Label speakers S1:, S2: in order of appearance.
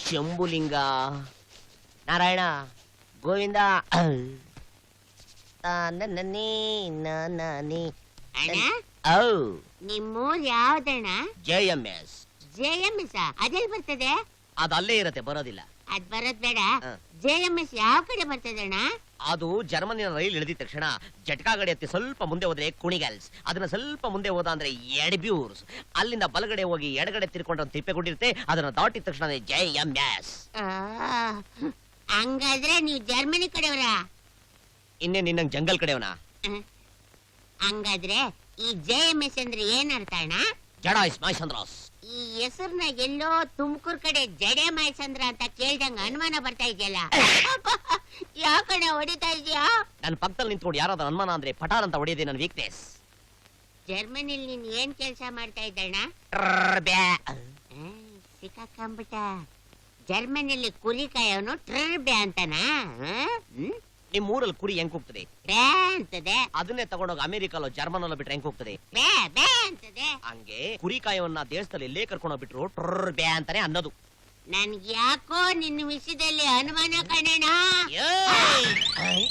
S1: ಶಂಭುಲಿಂಗ ನಾರಾಯಣ ಗೋವಿಂದ
S2: ಅಣ್ಣ ನಿಮ್ಮೂರ್ ಯಾವ್ದಣ್ಣ?
S1: JMS.
S2: JMS ಅದೆಲ್ ಬರ್ತದೆ?
S1: ಅದು ಅಲ್ಲೇ ಇರತ್ತೆ, ಬರೋದಿಲ್ಲ.
S2: ಅದ್ ಬರೋದ್ ಬೇಡ. JMS ಯಾವ ಕಡೆ ಬರ್ತದೆ ಅಣ್ಣ?
S1: ಅದು ಜರ್ಮನಿಯ ರೈಲ್ ಇಳಿದ ತಕ್ಷಣ ಜಟ್ಕಾ ಗಡಿ ಹತ್ತಿ ಸ್ವಲ್ಪ ಮುಂದೆ ಹೋದ್ರೆ ಕುಣಿಗಲ್ಸ್, ಅದನ್ನ ಸ್ವಲ್ಪ ಮುಂದೆ ಹೋದ ಅಂದ್ರೆ ಎಡ್ಬ್ಯೂರ್ಸ್, ಅಲ್ಲಿಂದ ಬಲಗಡೆ ಹೋಗಿ ಎಡಗಡೆ ತಿರ್ಕೊಂಡ್ರೆ ತಿಪ್ಪೆಗುಂಡಿರುತ್ತೆ, ಅದನ್ನ ದಾಟಿದ ತಕ್ಷಣ JMS.
S2: ಹಂಗಾದ್ರೆ ನೀವು ಜರ್ಮನಿ ಕಡೆಯವರ?
S1: ಇನ್ನೇ ನಿನ್ನಂಗ್ ಜಂಗಲ್ ಕಡೆಯವನ?
S2: ಹಂಗಾದ್ರೆ ಈ JMS ಅಂದ್ರೆ ಏನ್ ಅರ್ಥ ಅಣ್ಣ?
S1: ಜಡಾಯ್ಸ್ ಮೈಸಂದ್ರಾಸ್.
S2: ಈ ಹೆಸರ್ನ ಎಲ್ಲೋ ತುಮಕೂರ್ ಕಡೆ ಜಡೆ ಮೈಸಂದ್ರ ಅಂತ ಕೇಳ್ದಂಗ ಅನುಮಾನ ಬರ್ತಾ ಇದೆಯಲ್ಲ, ಯಾಕಣ್ಣ ಹೊಡಿತಾ ಇದೀಯಾ?
S1: ನನ್ನ ಪಕ್ಕದಲ್ಲಿ ನಿಂತ್ಕೊಂಡು ಯಾರಾದ್ರೂ ಅನುಮಾನ ಅಂದ್ರೆ ಪಟಾರ್ ಅಂತ ಹೊಡೆಯೋದೇ ನನ್ನ ವೀಕ್ನೆಸ್.
S2: ಜರ್ಮನಿಲಿ ನೀನ್ ಏನ್ ಕೆಲ್ಸ ಮಾಡ್ತಾ ಇದ್ದಣ್ಣ? ಸಿಕ್ಕಾಕೊಂಬಿಟ್ಟ. ಜರ್ಮನಿಲಿ ಕುರಿ ಕಾಯವನು ಟ್ರರ್ಬ್ಯಾ ಅಂತನಾ?
S1: ನಿಮ್ ಊರಲ್ಲಿ ಕುರಿ ಹೆಂಗ್ ಹೋಗ್ತದೆ?
S2: ಬ್ಯಾ ಅಂತದೆ.
S1: ಅದನ್ನೇ ತಗೊಂಡೋಗಿ ಅಮೆರಿಕಲ್ಲೋ ಜರ್ಮನಲ್ಲೋ ಬಿಟ್ರೆ ಹೆಂಗ್ ಹೋಗ್ತದೆ?
S2: ಬ್ಯಾ ಬ್ಯಾ ಅಂತದೆ.
S1: ಹಂಗೆ ಕುರಿ ಕಾಯವನ್ನ ದೇಶದಲ್ಲಿ ಎಲ್ಲೇ ಕರ್ಕೊಂಡೋಗ್ಬಿಟ್ರು ಟ್ರರ್ ಬ್ಯಾ ಅಂತಾನೆ ಅನ್ನೋದು.
S2: ನನ್ಗೆ ಯಾಕೋ ನಿನ್ನ ವಿಷಯದಲ್ಲಿ ಅನುಮಾನ ಕಣಣ್ಣ.
S1: ಏಯ್!